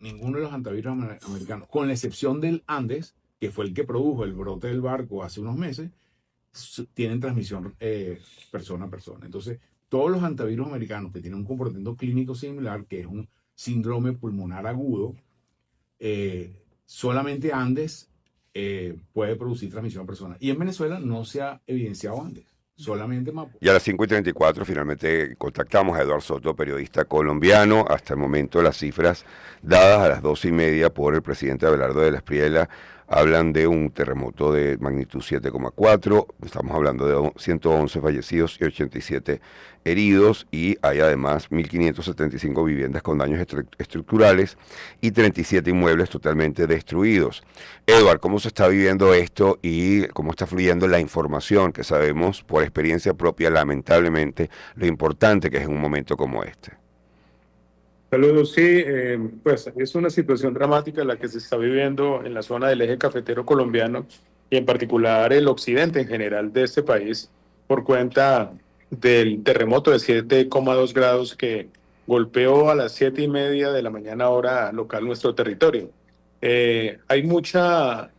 ninguno de los antivirus americanos, con la excepción del Andes, que fue el que produjo el brote del barco hace unos meses, tienen transmisión persona a persona. Entonces, todos los antivirus americanos que tienen un comportamiento clínico similar, que es un síndrome pulmonar agudo, solamente Andes puede producir transmisión a personas. Y en Venezuela no se ha evidenciado Andes, solamente Mapo. Y a las 5:34 finalmente contactamos a Eduardo Soto, periodista colombiano. Hasta el momento las cifras dadas a las 12:30 por el presidente Abelardo de la Espriella hablan de un terremoto de magnitud 7,4. Estamos hablando de 111 fallecidos y 87 heridos, y hay además 1.575 viviendas con daños estructurales y 37 inmuebles totalmente destruidos. Eduard, ¿cómo se está viviendo esto y cómo está fluyendo la información que sabemos por experiencia propia, lamentablemente, lo importante que es en un momento como este? Saludos, sí, pues es una situación dramática la que se está viviendo en la zona del eje cafetero colombiano y en particular el occidente en general de este país por cuenta del terremoto de 7,2 grados que golpeó a las 7:30 de la mañana hora local nuestro territorio. Hay mucha...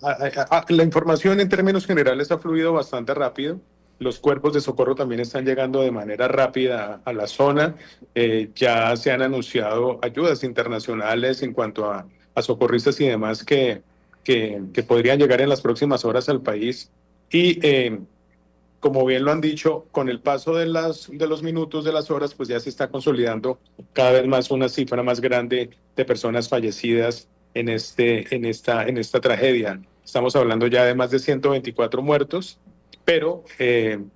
La información en términos generales ha fluido bastante rápido. Los cuerpos de socorro también están llegando de manera rápida a la zona. Ya se han anunciado ayudas internacionales en cuanto a socorristas y demás que podrían llegar en las próximas horas al país. Y como bien lo han dicho, con el paso de los minutos, de las horas, pues ya se está consolidando cada vez más una cifra más grande de personas fallecidas en esta tragedia. Estamos hablando ya de más de 124 muertos, pero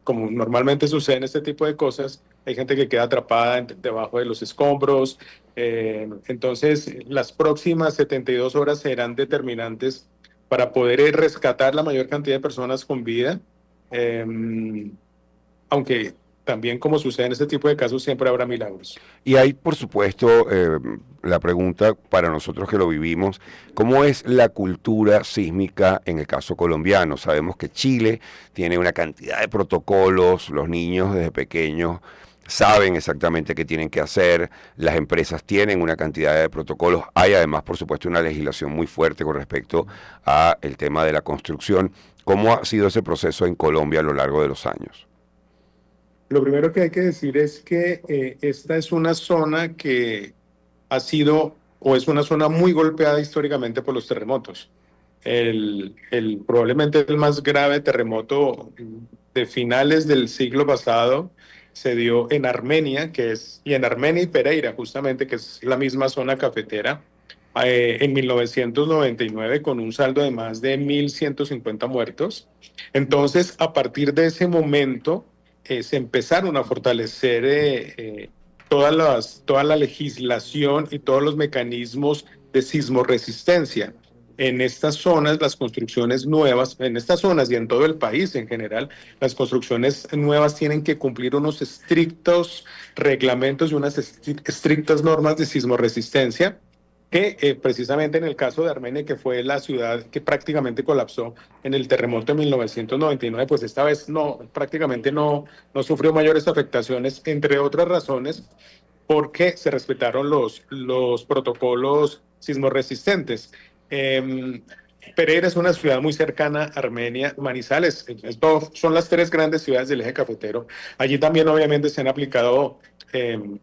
como normalmente sucede en este tipo de cosas, hay gente que queda atrapada debajo de los escombros. Entonces, las próximas 72 horas serán determinantes para poder rescatar la mayor cantidad de personas con vida. Aunque también, como sucede en este tipo de casos, siempre habrá milagros. Y hay, por supuesto, la pregunta para nosotros que lo vivimos: ¿cómo es la cultura sísmica en el caso colombiano? Sabemos que Chile tiene una cantidad de protocolos, los niños desde pequeños saben exactamente qué tienen que hacer, las empresas tienen una cantidad de protocolos, hay además, por supuesto, una legislación muy fuerte con respecto a el tema de la construcción. ¿Cómo ha sido ese proceso en Colombia a lo largo de los años? Lo primero que hay que decir es que esta es una zona que ha sido o es una zona muy golpeada históricamente por los terremotos. Probablemente el más grave terremoto de finales del siglo pasado se dio en Armenia, y en Armenia y Pereira, justamente, que es la misma zona cafetera, en 1999, con un saldo de más de 1.150 muertos. Entonces, a partir de ese momento, se empezaron a fortalecer toda la legislación y todos los mecanismos de sismoresistencia. En estas zonas, las construcciones nuevas, en estas zonas y en todo el país en general, las construcciones nuevas tienen que cumplir unos estrictos reglamentos y unas estrictas normas de sismoresistencia que precisamente en el caso de Armenia, que fue la ciudad que prácticamente colapsó en el terremoto de 1999, pues esta vez prácticamente no sufrió mayores afectaciones, entre otras razones, porque se respetaron los protocolos sismoresistentes. Pereira es una ciudad muy cercana a Armenia. Manizales, son las tres grandes ciudades del eje cafetero. Allí también obviamente se han aplicado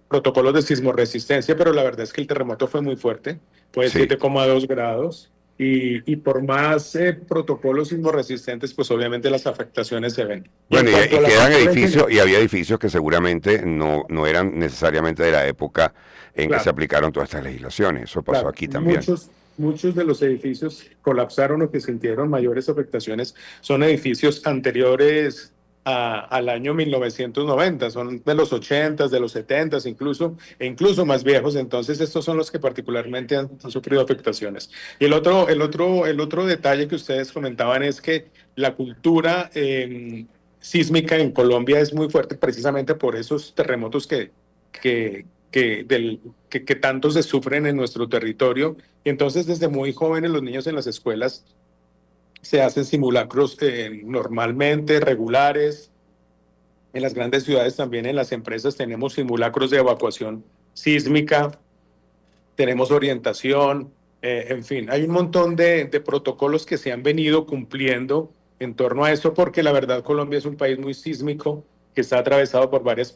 protocolos de sismoresistencia, pero la verdad es que el terremoto fue muy fuerte, fue de Sí. 7,2 grados. Y por más protocolos sismoresistentes, pues obviamente las afectaciones se ven. Bueno, y a la quedan cultura edificios, y había edificios que seguramente no eran necesariamente de la época en que se claro, aplicaron todas estas legislaciones. Eso pasó claro, aquí también. muchos de los edificios colapsaron o que sintieron mayores afectaciones son edificios anteriores al año 1990, son de los 80, de los 70 incluso, e incluso más viejos. Entonces estos son los que particularmente han sufrido afectaciones. Y el otro detalle que ustedes comentaban es que la cultura sísmica en Colombia es muy fuerte precisamente por esos terremotos que, que tanto se sufren en nuestro territorio. Y entonces desde muy jóvenes los niños en las escuelas se hacen simulacros normalmente regulares. En las grandes ciudades también, en las empresas, tenemos simulacros de evacuación sísmica. tenemos orientación, en fin, hay un montón de protocolos que se han venido cumpliendo en torno a esto, porque la verdad Colombia es un país muy sísmico, que está atravesado por varias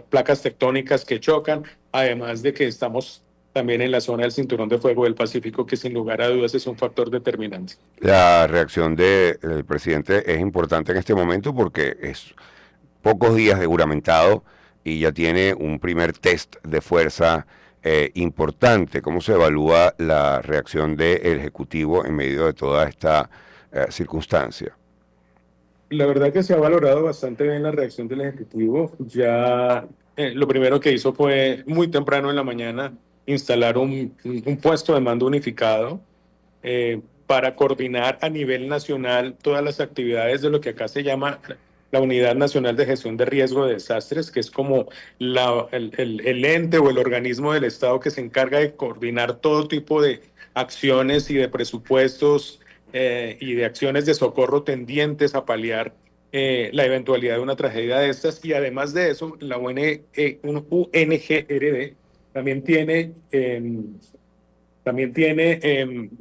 placas tectónicas que chocan, además de que estamos también en la zona del Cinturón de Fuego del Pacífico, que sin lugar a dudas es un factor determinante. La reacción del presidente es importante en este momento porque es pocos días de juramentado y ya tiene un primer test de fuerza importante. ¿Cómo se evalúa la reacción del Ejecutivo en medio de toda esta circunstancia? La verdad que se ha valorado bastante bien la reacción del Ejecutivo. Ya lo primero que hizo fue muy temprano en la mañana instalar un puesto de mando unificado para coordinar a nivel nacional todas las actividades de lo que acá se llama la Unidad Nacional de Gestión de Riesgo de Desastres, que es como el ente o el organismo del Estado que se encarga de coordinar todo tipo de acciones y de presupuestos y de acciones de socorro tendientes a paliar la eventualidad de una tragedia de estas. Y además de eso, la UNGRD también tiene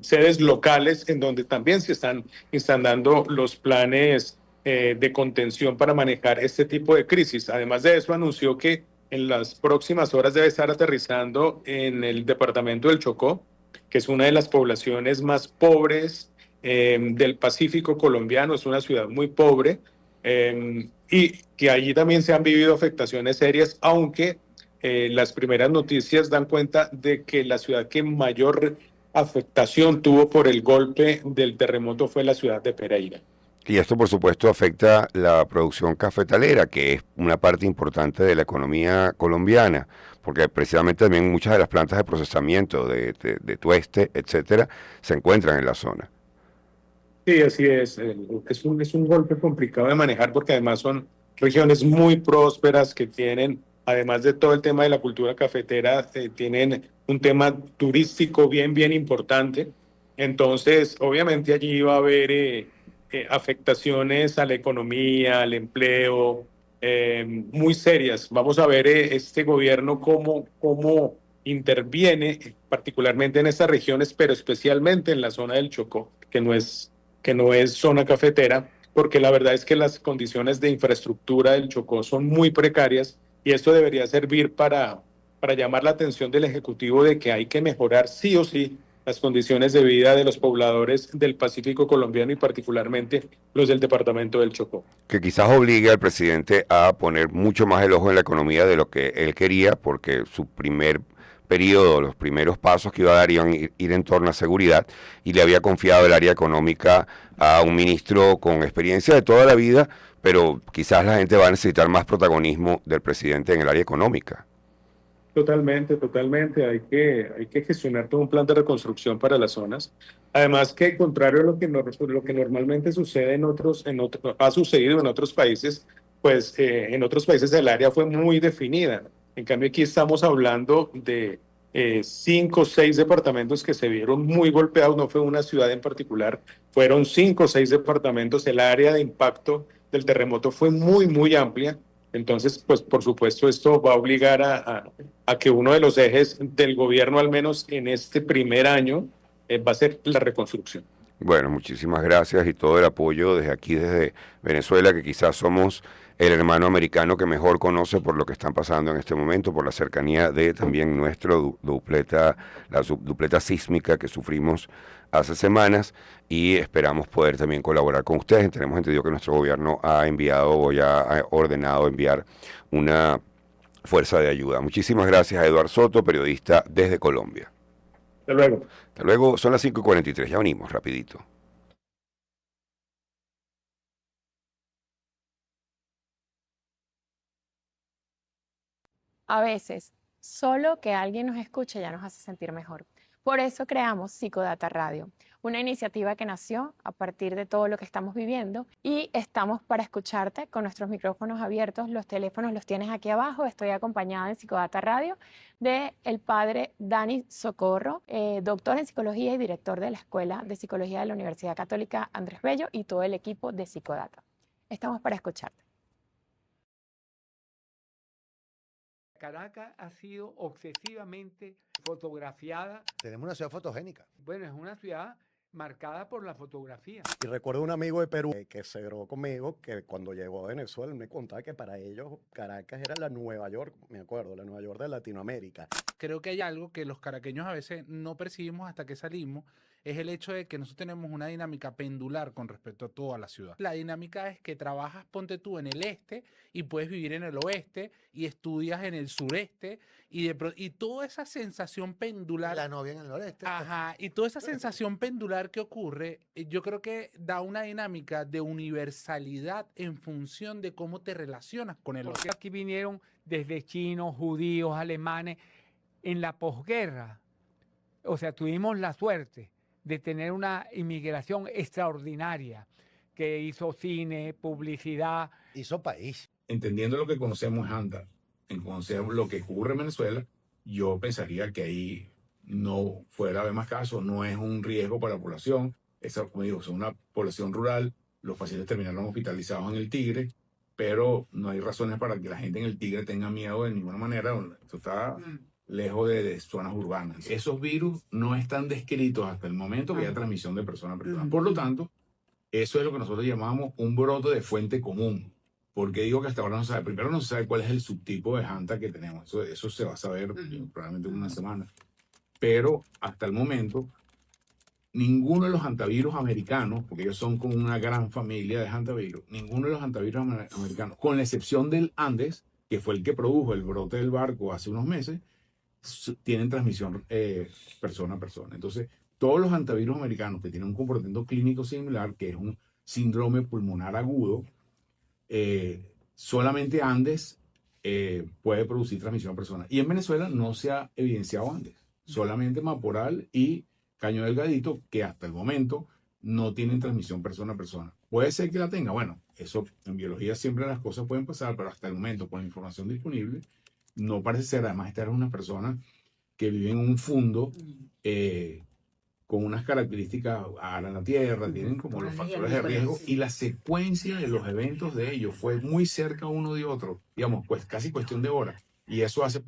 sedes locales en donde también se están dando los planes de contención para manejar este tipo de crisis. Además de eso, anunció que en las próximas horas debe estar aterrizando en el departamento del Chocó, que es una de las poblaciones más pobres del Pacífico colombiano, es una ciudad muy pobre, y que allí también se han vivido afectaciones serias, aunque las primeras noticias dan cuenta de que la ciudad que mayor afectación tuvo por el golpe del terremoto fue la ciudad de Pereira. Y esto, por supuesto, afecta la producción cafetalera, que es una parte importante de la economía colombiana, porque precisamente también muchas de las plantas de procesamiento de tueste, etcétera, se encuentran en la zona. Sí, así es. Es un golpe complicado de manejar porque además son regiones muy prósperas que tienen, además de todo el tema de la cultura cafetera, tienen un tema turístico bien importante. Entonces, obviamente allí va a haber afectaciones a la economía, al empleo, muy serias. Vamos a ver este gobierno cómo interviene, particularmente en estas regiones, pero especialmente en la zona del Chocó, que no es zona cafetera, porque la verdad es que las condiciones de infraestructura del Chocó son muy precarias y esto debería servir para llamar la atención del Ejecutivo de que hay que mejorar sí o sí las condiciones de vida de los pobladores del Pacífico colombiano y particularmente los del departamento del Chocó. Que quizás obligue al presidente a poner mucho más el ojo en la economía de lo que él quería, porque su primer periodo, los primeros pasos que iba a dar iban a ir en torno a seguridad y le había confiado el área económica a un ministro con experiencia de toda la vida, pero quizás la gente va a necesitar más protagonismo del presidente en el área económica. Totalmente. Hay que gestionar todo un plan de reconstrucción para las zonas. Además que, contrario a lo que normalmente sucede ha sucedido en otros países, pues en otros países el área fue muy definida. En cambio, aquí estamos hablando de 5 o 6 departamentos que se vieron muy golpeados. No fue una ciudad en particular, fueron 5 o 6 departamentos. El área de impacto del terremoto fue muy amplia. Entonces, pues por supuesto, esto va a obligar a que uno de los ejes del gobierno, al menos en este primer año, va a ser la reconstrucción. Bueno, muchísimas gracias y todo el apoyo desde aquí, desde Venezuela, que quizás somos el hermano americano que mejor conoce por lo que están pasando en este momento, por la cercanía de también nuestro la subdupleta sísmica que sufrimos hace semanas y esperamos poder también colaborar con ustedes. Tenemos entendido que nuestro gobierno ha enviado o ya ha ordenado enviar una fuerza de ayuda. Muchísimas gracias a Eduardo Soto, periodista desde Colombia. Hasta luego. Hasta luego, son las 5:43, ya venimos rapidito. A veces, solo que alguien nos escuche ya nos hace sentir mejor. Por eso creamos Psicodata Radio, una iniciativa que nació a partir de todo lo que estamos viviendo y estamos para escucharte con nuestros micrófonos abiertos. Los teléfonos los tienes aquí abajo. Estoy acompañada en Psicodata Radio de el padre Dani Socorro, doctor en psicología y director de la Escuela de Psicología de la Universidad Católica Andrés Bello y todo el equipo de Psicodata. Estamos para escucharte. Caracas ha sido obsesivamente fotografiada. Tenemos una ciudad fotogénica. Bueno, es una ciudad marcada por la fotografía. Y recuerdo un amigo de Perú que se graduó conmigo, que cuando llegó a Venezuela me contaba que para ellos Caracas era la Nueva York, me acuerdo, la Nueva York de Latinoamérica. Creo que hay algo que los caraqueños a veces no percibimos hasta que salimos, es el hecho de que nosotros tenemos una dinámica pendular con respecto a toda la ciudad. La dinámica es que trabajas, ponte tú, en el este y puedes vivir en el oeste y estudias en el sureste y toda esa sensación pendular. La novia en el noreste. Ajá, y toda esa sensación pendular que ocurre, yo creo que da una dinámica de universalidad en función de cómo te relacionas con el otro. Porque aquí vinieron desde chinos, judíos, alemanes. En la posguerra, o sea, tuvimos la suerte de tener una inmigración extraordinaria que hizo cine, publicidad. Hizo país. Entendiendo lo que conocemos en Anta, en conocer lo que ocurre en Venezuela, yo pensaría que ahí no fuera a haber más casos, no es un riesgo para la población. Esa, como digo, es una población rural, los pacientes terminaron hospitalizados en el Tigre, pero no hay razones para que la gente en el Tigre tenga miedo de ninguna manera. Esto está lejos de zonas urbanas. Esos virus no están descritos hasta el momento que haya transmisión de persona a persona. Por lo tanto, eso es lo que nosotros llamamos un brote de fuente común. Porque digo que hasta ahora no se sabe. Primero no se sabe cuál es el subtipo de Hanta que tenemos. Eso se va a saber probablemente en una semana. Pero hasta el momento, ninguno de los hantavirus americanos, porque ellos son como una gran familia de hantavirus, ninguno de los hantavirus americanos, con la excepción del Andes, que fue el que produjo el brote del barco hace unos meses, tienen transmisión persona a persona. Entonces, todos los hantavirus americanos que tienen un comportamiento clínico similar, que es un síndrome pulmonar agudo, solamente Andes puede producir transmisión a persona. Y en Venezuela no se ha evidenciado Andes, solamente Maporal y Caño Delgadito, que hasta el momento no tienen transmisión persona a persona. Puede ser que la tenga, bueno, eso en biología siempre las cosas pueden pasar, pero hasta el momento, con la información disponible, no parece ser. Además, esta es una persona que vive en un fundo con unas características a la Tierra, tienen como los factores de riesgo, y la secuencia de los eventos de ellos fue muy cerca uno de otro, digamos, pues casi cuestión de horas, y eso hace...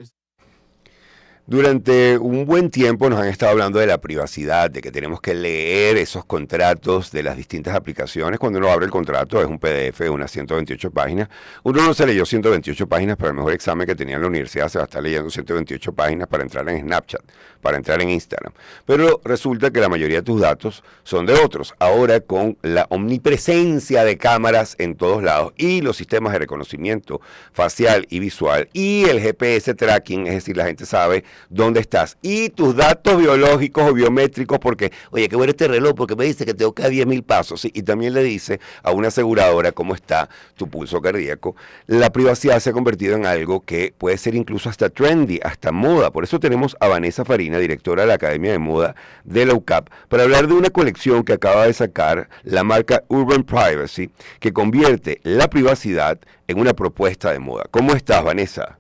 Durante un buen tiempo nos han estado hablando de la privacidad, de que tenemos que leer esos contratos de las distintas aplicaciones. Cuando uno abre el contrato, es un PDF de unas 128 páginas. Uno no se leyó 128 páginas para el mejor examen que tenía en la universidad, se va a estar leyendo 128 páginas para entrar en Snapchat, para entrar en Instagram. Pero resulta que la mayoría de tus datos son de otros. Ahora, con la omnipresencia de cámaras en todos lados y los sistemas de reconocimiento facial y visual y el GPS tracking, es decir, la gente sabe dónde estás y tus datos biológicos o biométricos, porque, oye, qué bueno este reloj, porque me dice que tengo cada 10.000 pasos, ¿sí? Y también le dice a una aseguradora cómo está tu pulso cardíaco. La privacidad se ha convertido en algo que puede ser incluso hasta trendy, hasta moda. Por eso tenemos a Vanessa Farina, directora de la Academia de Moda de la UCAP, para hablar de una colección que acaba de sacar la marca Urban Privacy, que convierte la privacidad en una propuesta de moda. ¿Cómo estás, Vanessa?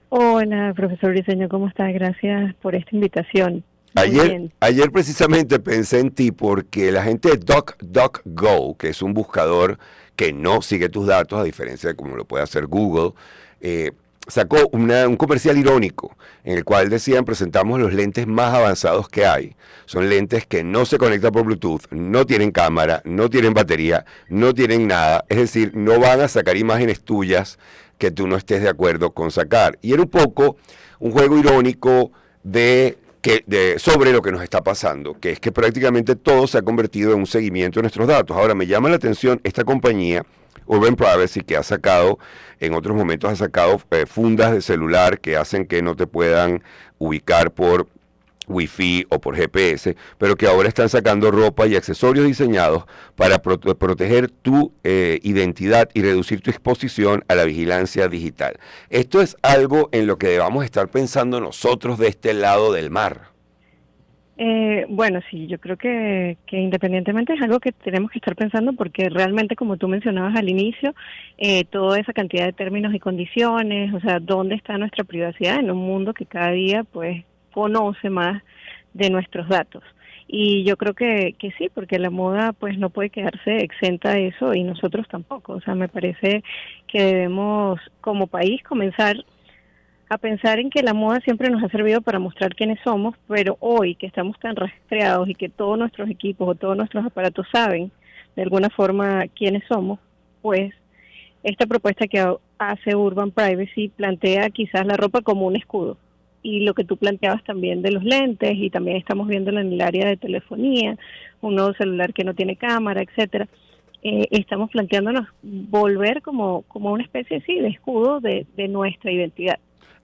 Hola, profesor Briceño, ¿cómo está? Gracias por esta invitación. Muy bien. Ayer precisamente pensé en ti porque la gente de DuckDuckGo, que es un buscador que no sigue tus datos, a diferencia de como lo puede hacer Google, sacó un comercial irónico en el cual decían: presentamos los lentes más avanzados que hay. Son lentes que no se conectan por Bluetooth, no tienen cámara, no tienen batería, no tienen nada. Es decir, no van a sacar imágenes tuyas que tú no estés de acuerdo con sacar. Y era un poco un juego irónico sobre lo que nos está pasando, que es que prácticamente todo se ha convertido en un seguimiento de nuestros datos. Ahora, me llama la atención esta compañía, Urban Privacy, que ha sacado, en otros momentos ha sacado fundas de celular que hacen que no te puedan ubicar por Wi-Fi o por GPS, pero que ahora están sacando ropa y accesorios diseñados para proteger tu identidad y reducir tu exposición a la vigilancia digital. Esto es algo en lo que debamos estar pensando nosotros de este lado del mar. Bueno, sí, yo creo que independientemente es algo que tenemos que estar pensando, porque realmente, como tú mencionabas al inicio, toda esa cantidad de términos y condiciones, o sea, ¿dónde está nuestra privacidad en un mundo que cada día, pues, conoce más de nuestros datos? Y yo creo que sí, porque la moda pues no puede quedarse exenta de eso, y nosotros tampoco. O sea, me parece que debemos como país comenzar a pensar en que la moda siempre nos ha servido para mostrar quiénes somos, pero hoy que estamos tan rastreados y que todos nuestros equipos o todos nuestros aparatos saben de alguna forma quiénes somos, pues esta propuesta que hace Urban Privacy plantea quizás la ropa como un escudo. Y lo que tú planteabas también de los lentes, y también estamos viéndolo en el área de telefonía, un nuevo celular que no tiene cámara, etcétera. Estamos planteándonos volver como una especie, sí, de escudo de nuestra identidad.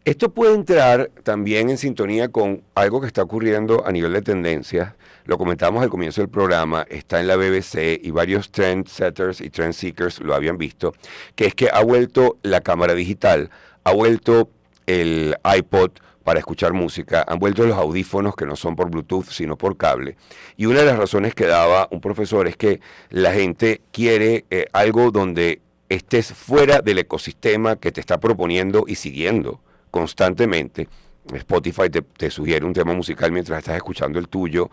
Esto puede entrar también en sintonía con algo que está ocurriendo a nivel de tendencias. Lo comentamos al comienzo del programa, está en la BBC y varios trendsetters y trendseekers lo habían visto, que es que ha vuelto la cámara digital, ha vuelto el iPod para escuchar música, han vuelto los audífonos que no son por Bluetooth sino por cable. Y una de las razones que daba un profesor es que la gente quiere algo donde estés fuera del ecosistema que te está proponiendo y siguiendo constantemente. Spotify te sugiere un tema musical mientras estás escuchando el tuyo,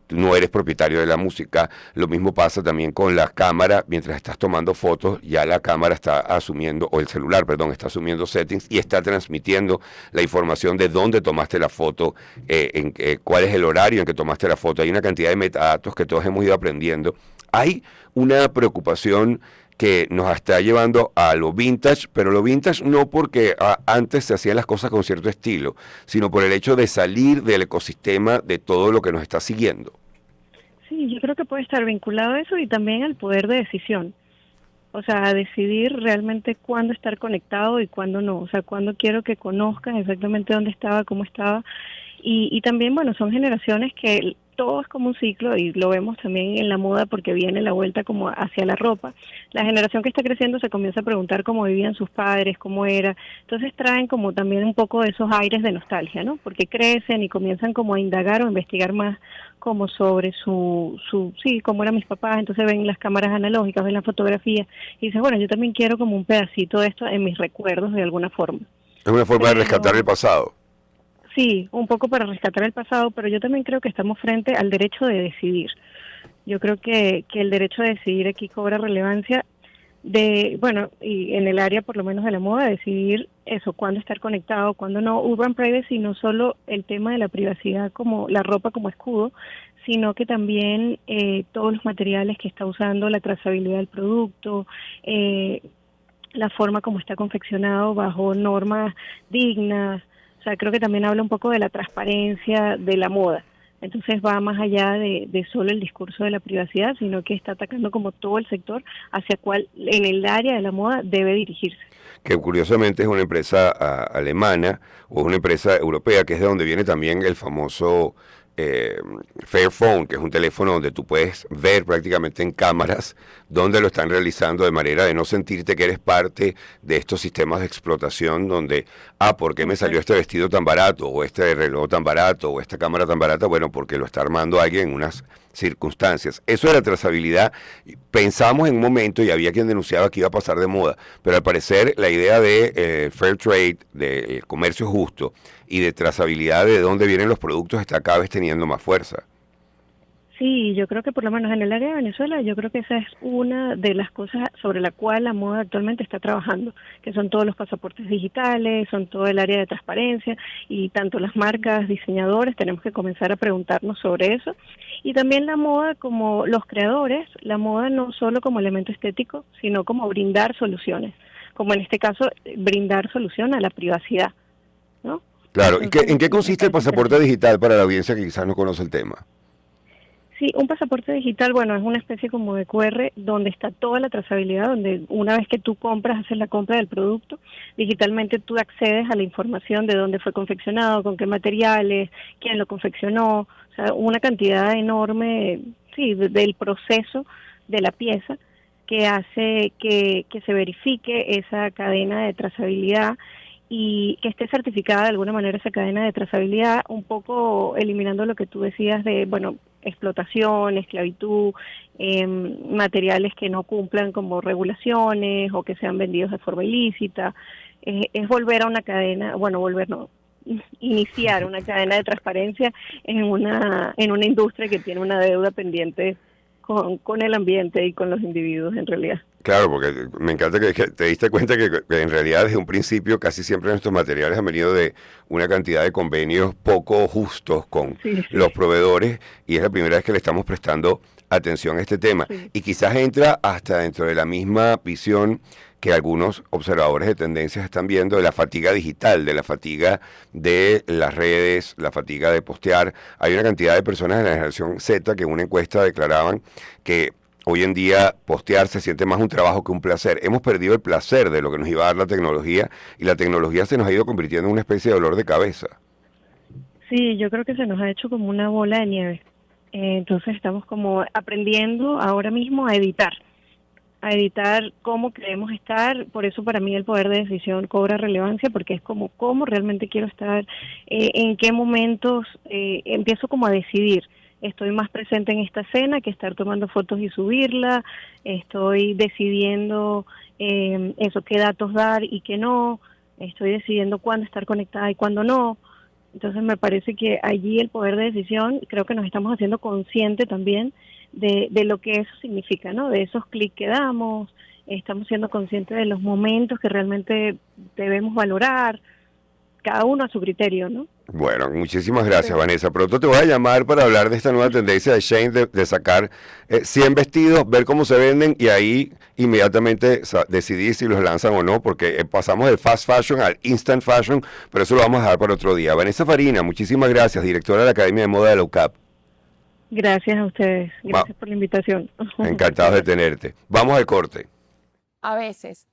no eres propietario de la música. Lo mismo pasa también con la cámara, mientras estás tomando fotos, ya la cámara está asumiendo, o el celular, perdón, está asumiendo settings y está transmitiendo la información de dónde tomaste la foto, cuál es el horario en que tomaste la foto. Hay una cantidad de metadatos que todos hemos ido aprendiendo. Hay una preocupación que nos está llevando a lo vintage, pero lo vintage no porque antes se hacían las cosas con cierto estilo, sino por el hecho de salir del ecosistema de todo lo que nos está siguiendo. Sí, yo creo que puede estar vinculado a eso y también al poder de decisión. O sea, a decidir realmente cuándo estar conectado y cuándo no. O sea, cuándo quiero que conozcan exactamente dónde estaba, cómo estaba. Y también, bueno, son generaciones que todo es como un ciclo y lo vemos también en la moda porque viene la vuelta como hacia la ropa. La generación que está creciendo se comienza a preguntar cómo vivían sus padres, cómo era. Entonces traen como también un poco de esos aires de nostalgia, ¿no? Porque crecen y comienzan como a indagar o a investigar más como sobre sí, cómo eran mis papás. Entonces ven las cámaras analógicas, ven la fotografía y dicen, bueno, yo también quiero como un pedacito de esto en mis recuerdos de alguna forma. Es una forma de rescatar el pasado. Sí, un poco para rescatar el pasado, pero yo también creo que estamos frente al derecho de decidir. Yo creo que el derecho de decidir aquí cobra relevancia y en el área por lo menos de la moda, decidir eso, cuándo estar conectado, cuándo no. Urban Privacy no solo el tema de la privacidad como la ropa como escudo, sino que también todos los materiales que está usando, la trazabilidad del producto, la forma como está confeccionado bajo normas dignas. O sea, creo que también habla un poco de la transparencia de la moda. Entonces va más allá de solo el discurso de la privacidad, sino que está atacando como todo el sector hacia cuál en el área de la moda debe dirigirse. Que curiosamente es una empresa alemana o una empresa europea, que es de donde viene también el famoso Fairphone, que es un teléfono donde tú puedes ver prácticamente en cámaras dónde lo están realizando, de manera de no sentirte que eres parte de estos sistemas de explotación donde, ¿por qué me salió este vestido tan barato, o este reloj tan barato, o esta cámara tan barata? Bueno, porque lo está armando alguien en unas circunstancias. Eso de la trazabilidad, pensamos en un momento y había quien denunciaba que iba a pasar de moda, pero al parecer la idea de fair trade, de comercio justo y de trazabilidad de dónde vienen los productos está cada vez teniendo más fuerza. Sí, yo creo que por lo menos en el área de Venezuela, yo creo que esa es una de las cosas sobre la cual la moda actualmente está trabajando, que son todos los pasaportes digitales, son todo el área de transparencia, y tanto las marcas, diseñadores, tenemos que comenzar a preguntarnos sobre eso. Y también la moda como los creadores, la moda no solo como elemento estético, sino como brindar soluciones, como en este caso brindar solución a la privacidad, ¿no? Claro, Entonces, ¿y en qué consiste el pasaporte digital para la audiencia que quizás no conoce el tema? Sí, un pasaporte digital, bueno, es una especie como de QR donde está toda la trazabilidad, donde una vez que tú compras, haces la compra del producto, digitalmente tú accedes a la información de dónde fue confeccionado, con qué materiales, quién lo confeccionó, o sea, una cantidad enorme, sí, del proceso de la pieza que hace que se verifique esa cadena de trazabilidad y que esté certificada de alguna manera esa cadena de trazabilidad, un poco eliminando lo que tú decías de, bueno, explotación, esclavitud, materiales que no cumplan como regulaciones o que sean vendidos de forma ilícita. Es volver a una cadena, iniciar una cadena de transparencia en una industria que tiene una deuda pendiente con el ambiente y con los individuos en realidad. Claro, porque me encanta que te diste cuenta que en realidad desde un principio casi siempre nuestros materiales han venido de una cantidad de convenios poco justos con Sí, sí, los proveedores y es la primera vez que le estamos prestando atención a este tema. sí. Y quizás entra hasta dentro de la misma visión que algunos observadores de tendencias están viendo de la fatiga digital, de la fatiga de las redes, la fatiga de postear. Hay una cantidad de personas de la generación Z que en una encuesta declaraban que hoy en día postear se siente más un trabajo que un placer. Hemos perdido el placer de lo que nos iba a dar la tecnología y la tecnología se nos ha ido convirtiendo en una especie de dolor de cabeza. Sí, yo creo que se nos ha hecho como una bola de nieve. Entonces estamos como aprendiendo ahora mismo a editar cómo queremos estar. Por eso para mí el poder de decisión cobra relevancia, porque es como cómo realmente quiero estar, en qué momentos empiezo como a decidir. Estoy más presente en esta escena que estar tomando fotos y subirla, estoy decidiendo eso, qué datos dar y qué no, estoy decidiendo cuándo estar conectada y cuándo no. Entonces me parece que allí el poder de decisión, creo que nos estamos haciendo consciente también de lo que eso significa, ¿no? De esos clics que damos, estamos siendo conscientes de los momentos que realmente debemos valorar, cada uno a su criterio, ¿no? Bueno, muchísimas gracias, Sí. Vanessa. Pronto te voy a llamar para hablar de esta nueva tendencia de Shane de sacar 100 vestidos, ver cómo se venden y ahí inmediatamente decidir si los lanzan o no, porque pasamos del fast fashion al instant fashion, pero eso lo vamos a dejar para otro día. Vanessa Farina, muchísimas gracias, directora de la Academia de Moda de la UCAP. Gracias a ustedes, gracias por la invitación. Encantados de tenerte. Vamos al corte. A veces